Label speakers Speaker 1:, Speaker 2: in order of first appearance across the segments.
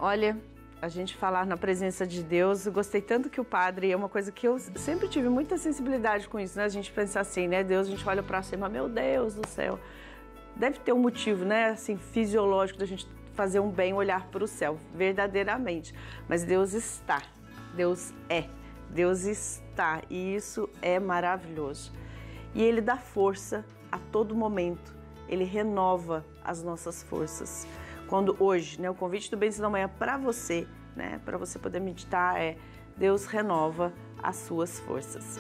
Speaker 1: Olha, a gente falar na presença de Deus, eu gostei tanto que o padre, é uma coisa que eu sempre tive muita sensibilidade com isso, né? A gente pensa assim, né? Deus, a gente olha pra cima, meu Deus do céu. Deve ter um motivo, né? Assim, fisiológico da gente fazer um bem, olhar para o céu, verdadeiramente. Mas Deus está, Deus é, Deus está e isso é maravilhoso. E Ele dá força a todo momento, Ele renova as nossas forças. Quando hoje, né, o convite do Bênção da Manhã para você, né, para você poder meditar é Deus renova as suas forças.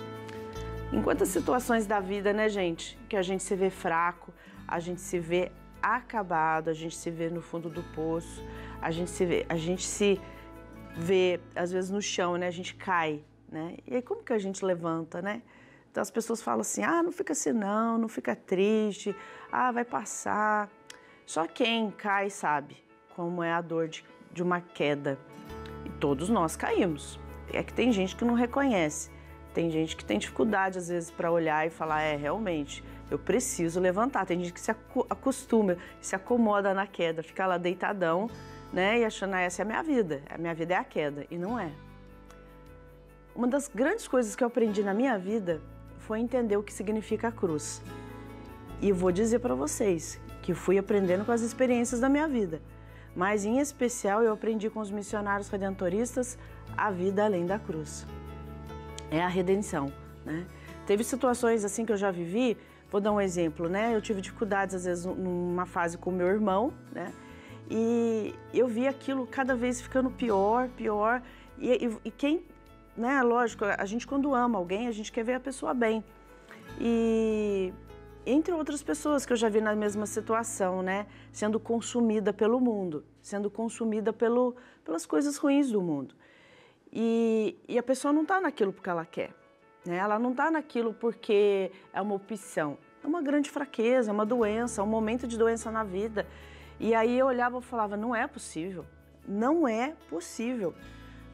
Speaker 1: Em quantas situações da vida, né, gente, que a gente se vê fraco, a gente se vê acabado, a gente se vê no fundo do poço, a gente se vê às vezes no chão, né, a gente cai, né? E aí como que a gente levanta, né? Então as pessoas falam assim: "Ah, não fica assim não fica triste. Ah, vai passar". Só quem cai sabe como é a dor de uma queda. E todos nós caímos. É que tem gente que não reconhece. Tem gente que tem dificuldade, às vezes, para olhar e falar: realmente, eu preciso levantar. Tem gente que se acostuma, se acomoda na queda, fica lá deitadão, né? E achando: essa é a minha vida é a queda. E não é. Uma das grandes coisas que eu aprendi na minha vida foi entender o que significa a cruz. E eu vou dizer para vocês que fui aprendendo com as experiências da minha vida. Mas, em especial, eu aprendi com os missionários redentoristas a vida além da cruz. É a redenção, né? Teve situações assim que eu já vivi, vou dar um exemplo, né? Eu tive dificuldades, às vezes, numa fase com meu irmão, né? E eu vi aquilo cada vez ficando pior. E quem, né? Lógico, a gente quando ama alguém, a gente quer ver a pessoa bem. E entre outras pessoas que eu já vi na mesma situação, né? Sendo consumida pelo mundo, sendo consumida pelas coisas ruins do mundo. E a pessoa não está naquilo porque ela quer, né? Ela não está naquilo porque é uma opção. É uma grande fraqueza, é uma doença, é um momento de doença na vida. E aí eu olhava e falava: não é possível, não é possível.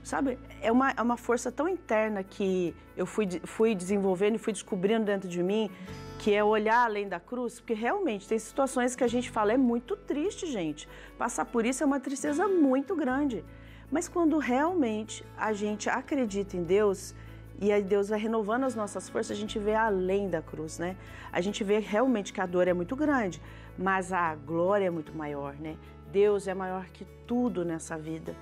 Speaker 1: Sabe, é uma força tão interna que eu fui desenvolvendo e fui descobrindo dentro de mim, que é olhar além da cruz, porque realmente tem situações que a gente fala: é muito triste, gente. Passar por isso é uma tristeza muito grande. Mas quando realmente a gente acredita em Deus e aí Deus vai renovando as nossas forças, a gente vê além da cruz, né? A gente vê realmente que a dor é muito grande, mas a glória é muito maior, né? Deus é maior que tudo nessa vida.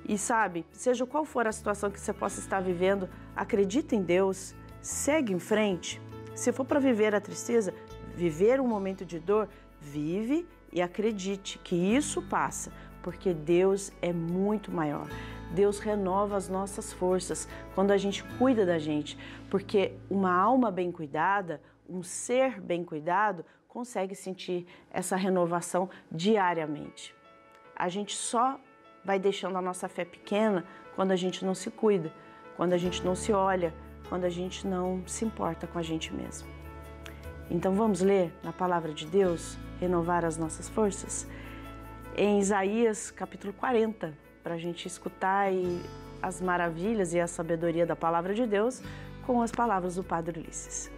Speaker 1: E sabe, seja qual for a situação que você possa estar vivendo, acredita em Deus, segue em frente. Se for para viver a tristeza, viver um momento de dor, vive e acredite que isso passa. Porque Deus é muito maior. Deus renova as nossas forças quando a gente cuida da gente. Porque uma alma bem cuidada, um ser bem cuidado, consegue sentir essa renovação diariamente. A gente só vai deixando a nossa fé pequena quando a gente não se cuida, quando a gente não se olha, quando a gente não se importa com a gente mesmo. Então vamos ler na palavra de Deus, renovar as nossas forças? Em Isaías capítulo 40, para a gente escutar as maravilhas e a sabedoria da palavra de Deus com as palavras do Padre Ulisses.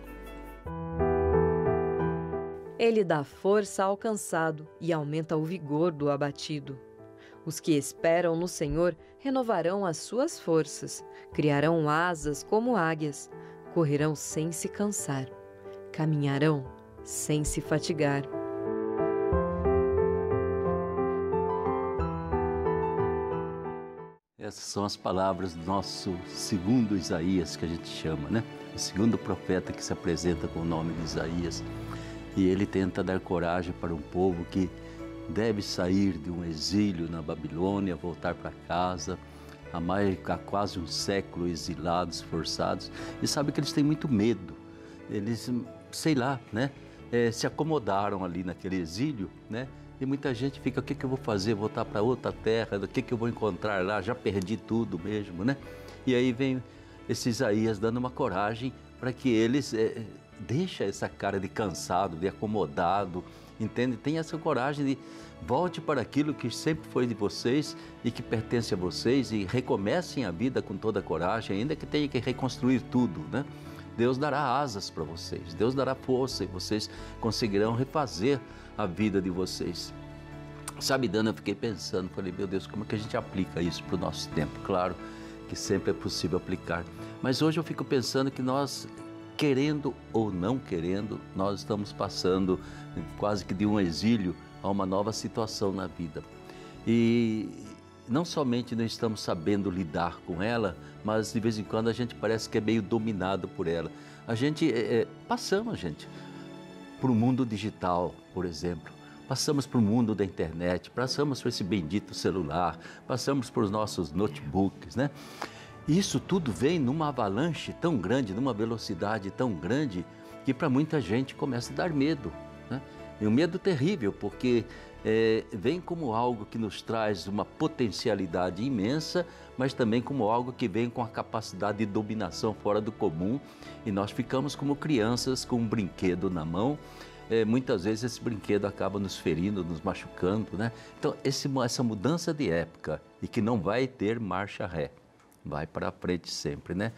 Speaker 2: Ele dá força ao cansado e aumenta o vigor do abatido. Os que esperam no Senhor renovarão as suas forças, criarão asas como águias, correrão sem se cansar, caminharão sem se fatigar.
Speaker 3: Essas são as palavras do nosso segundo Isaías, que a gente chama, né? O segundo profeta que se apresenta com o nome de Isaías. E ele tenta dar coragem para um povo que deve sair de um exílio na Babilônia, voltar para casa, há quase um século exilados, forçados. E sabe que eles têm muito medo. Eles, sei lá, né? Se acomodaram ali naquele exílio, né? E muita gente fica: o que eu vou fazer? Voltar para outra terra? O que eu vou encontrar lá? Já perdi tudo mesmo, né? E aí vem esse Isaías dando uma coragem para que eles deixem essa cara de cansado, de acomodado, entende? Tem essa coragem de volte para aquilo que sempre foi de vocês e que pertence a vocês e recomecem a vida com toda a coragem, ainda que tenha que reconstruir tudo, né? Deus dará asas para vocês, Deus dará força e vocês conseguirão refazer a vida de vocês. Sabe, Dana, eu fiquei pensando, falei, meu Deus, como é que a gente aplica isso para o nosso tempo? Claro que sempre é possível aplicar, mas hoje eu fico pensando que nós, querendo ou não querendo, nós estamos passando quase que de um exílio a uma nova situação na vida. E não somente não estamos sabendo lidar com ela, mas de vez em quando a gente parece que é meio dominado por ela. A gente, passamos, gente, para o mundo digital, por exemplo. Passamos para o mundo da internet, passamos por esse bendito celular, passamos por os nossos notebooks, né? E isso tudo vem numa avalanche tão grande, numa velocidade tão grande, que para muita gente começa a dar medo, né? E um medo terrível, porque vem como algo que nos traz uma potencialidade imensa, mas também como algo que vem com a capacidade de dominação fora do comum, e nós ficamos como crianças com um brinquedo na mão. Muitas vezes esse brinquedo acaba nos ferindo, nos machucando, né? Então, essa mudança de época, e que não vai ter marcha ré, vai para frente sempre, né?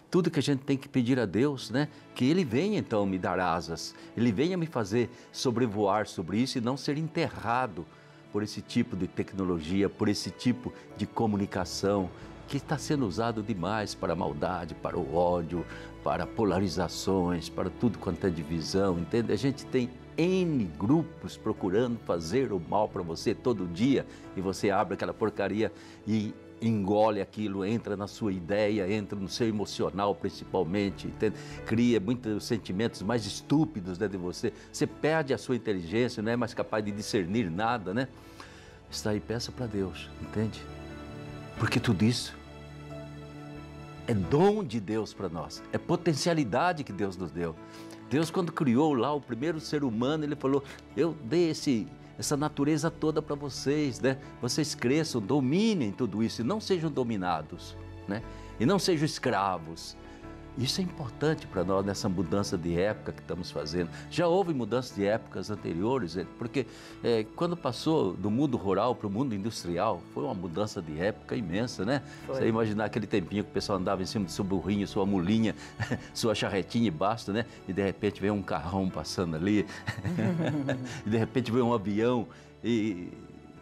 Speaker 3: Tudo que a gente tem que pedir a Deus, né? Que Ele venha então me dar asas, Ele venha me fazer sobrevoar sobre isso e não ser enterrado por esse tipo de tecnologia, por esse tipo de comunicação, que está sendo usado demais para a maldade, para o ódio, para polarizações, para tudo quanto é divisão, entende? A gente tem N grupos procurando fazer o mal para você todo dia, e você abre aquela porcaria e engole aquilo, entra na sua ideia, entra no seu emocional principalmente, entende? Cria muitos sentimentos mais estúpidos dentro de você, você perde a sua inteligência, não é mais capaz de discernir nada, né? Está aí, peça para Deus, entende? Porque tudo isso é dom de Deus para nós, é potencialidade que Deus nos deu. Deus, quando criou lá o primeiro ser humano, Ele falou, eu dei essa natureza toda para vocês, né? Vocês cresçam, dominem tudo isso e não sejam dominados, né? E não sejam escravos. Isso é importante para nós nessa mudança de época que estamos fazendo. Já houve mudanças de épocas anteriores, porque quando passou do mundo rural para o mundo industrial, foi uma mudança de época imensa, né? Foi. Você imaginar aquele tempinho que o pessoal andava em cima do seu burrinho, sua mulinha, sua charretinha e basta, né? E de repente veio um carrão passando ali, e de repente veio um avião e...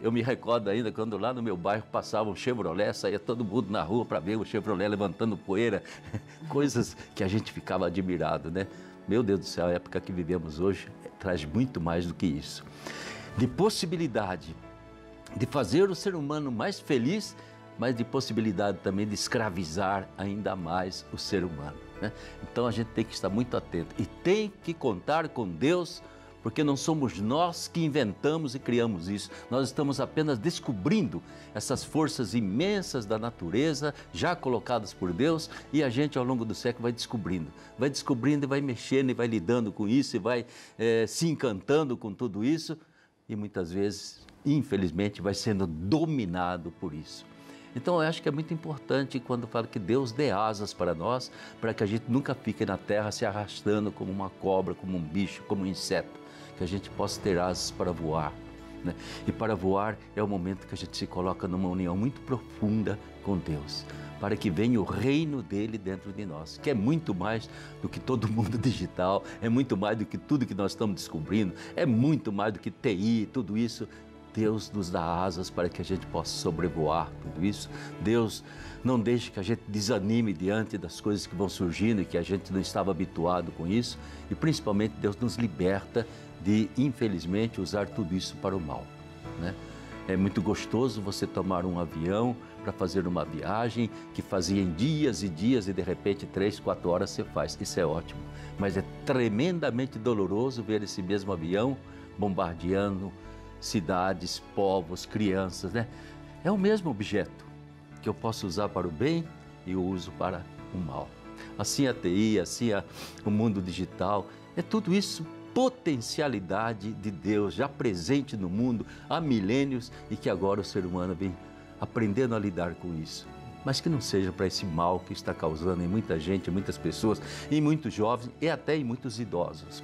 Speaker 3: Eu me recordo ainda quando lá no meu bairro passava um Chevrolet, saía todo mundo na rua para ver o Chevrolet levantando poeira, coisas que a gente ficava admirado, né? Meu Deus do céu, a época que vivemos hoje traz muito mais do que isso. De possibilidade de fazer o ser humano mais feliz, mas de possibilidade também de escravizar ainda mais o ser humano, né? Então a gente tem que estar muito atento e tem que contar com Deus, porque não somos nós que inventamos e criamos isso. Nós estamos apenas descobrindo essas forças imensas da natureza, já colocadas por Deus, e a gente ao longo do século vai descobrindo e vai mexendo e vai lidando com isso, e vai se encantando com tudo isso, e muitas vezes, infelizmente, vai sendo dominado por isso. Então eu acho que é muito importante quando fala que Deus dê asas para nós, para que a gente nunca fique na terra se arrastando como uma cobra, como um bicho, como um inseto, que a gente possa ter asas para voar, né? E para voar é o momento que a gente se coloca numa união muito profunda com Deus, para que venha o reino dele dentro de nós, que é muito mais do que todo mundo digital, é muito mais do que tudo que nós estamos descobrindo, é muito mais do que TI, tudo isso. Deus nos dá asas para que a gente possa sobrevoar tudo isso. Deus não deixe que a gente desanime diante das coisas que vão surgindo e que a gente não estava habituado com isso. E principalmente Deus nos liberta de, infelizmente, usar tudo isso para o mal, né? É muito gostoso você tomar um avião para fazer uma viagem que fazia em dias e dias e de repente 3, 4 horas você faz. Isso é ótimo, mas é tremendamente doloroso ver esse mesmo avião bombardeando cidades, povos, crianças, né? É o mesmo objeto que eu posso usar para o bem e eu uso para o mal. Assim a TI, assim o mundo digital, é tudo isso potencialidade de Deus já presente no mundo há milênios e que agora o ser humano vem aprendendo a lidar com isso. Mas que não seja para esse mal que está causando em muita gente, em muitas pessoas, em muitos jovens e até em muitos idosos.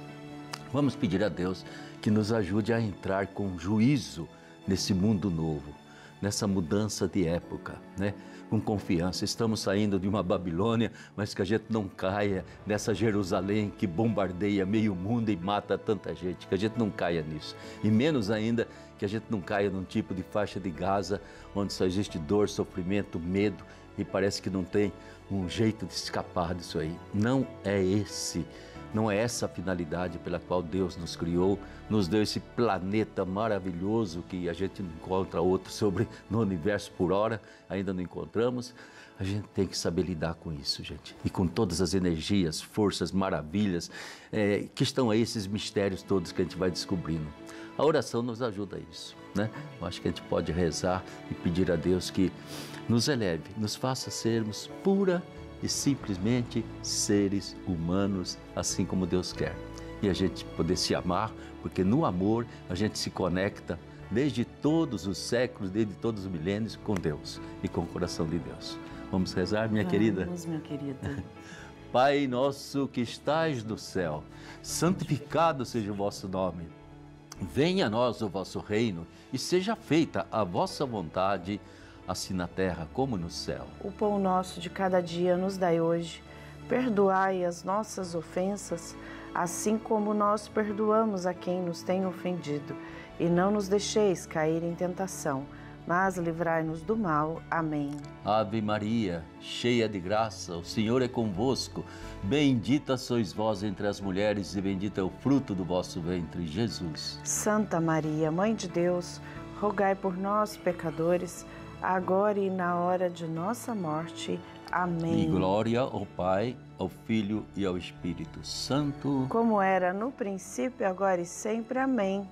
Speaker 3: Vamos pedir a Deus que nos ajude a entrar com juízo nesse mundo novo. nessa mudança de época, né? Com confiança. Estamos saindo de uma Babilônia, mas que a gente não caia nessa Jerusalém que bombardeia meio mundo e mata tanta gente, que a gente não caia nisso. E menos ainda que a gente não caia num tipo de faixa de Gaza, onde só existe dor, sofrimento, medo e parece que não tem um jeito de escapar disso aí. Não é essa a finalidade pela qual Deus nos criou, nos deu esse planeta maravilhoso que a gente não encontra outro no universo por hora, ainda não encontramos. A gente tem que saber lidar com isso, gente. E com todas as energias, forças, maravilhas, que estão aí, esses mistérios todos que a gente vai descobrindo. A oração nos ajuda a isso, né? Eu acho que a gente pode rezar e pedir a Deus que nos eleve, nos faça sermos pura e simplesmente seres humanos, assim como Deus quer. E a gente poder se amar, porque no amor a gente se conecta desde todos os séculos, desde todos os milênios com Deus e com o coração de Deus. Vamos rezar, minha querida?
Speaker 1: Vamos, minha querida.
Speaker 3: Pai nosso que estais no céu, santificado seja o vosso nome. Venha a nós o vosso reino e seja feita a vossa vontade, assim na terra como no céu.
Speaker 1: O pão nosso de cada dia nos dai hoje. Perdoai as nossas ofensas, assim como nós perdoamos a quem nos tem ofendido. E não nos deixeis cair em tentação, mas livrai-nos do mal. Amém.
Speaker 3: Ave Maria, cheia de graça, o Senhor é convosco. Bendita sois vós entre as mulheres e bendito é o fruto do vosso ventre, Jesus.
Speaker 1: Santa Maria, Mãe de Deus, rogai por nós, pecadores, agora e na hora de nossa morte. Amém.
Speaker 3: E glória ao Pai, ao Filho e ao Espírito Santo.
Speaker 1: Como era no princípio, agora e sempre. Amém.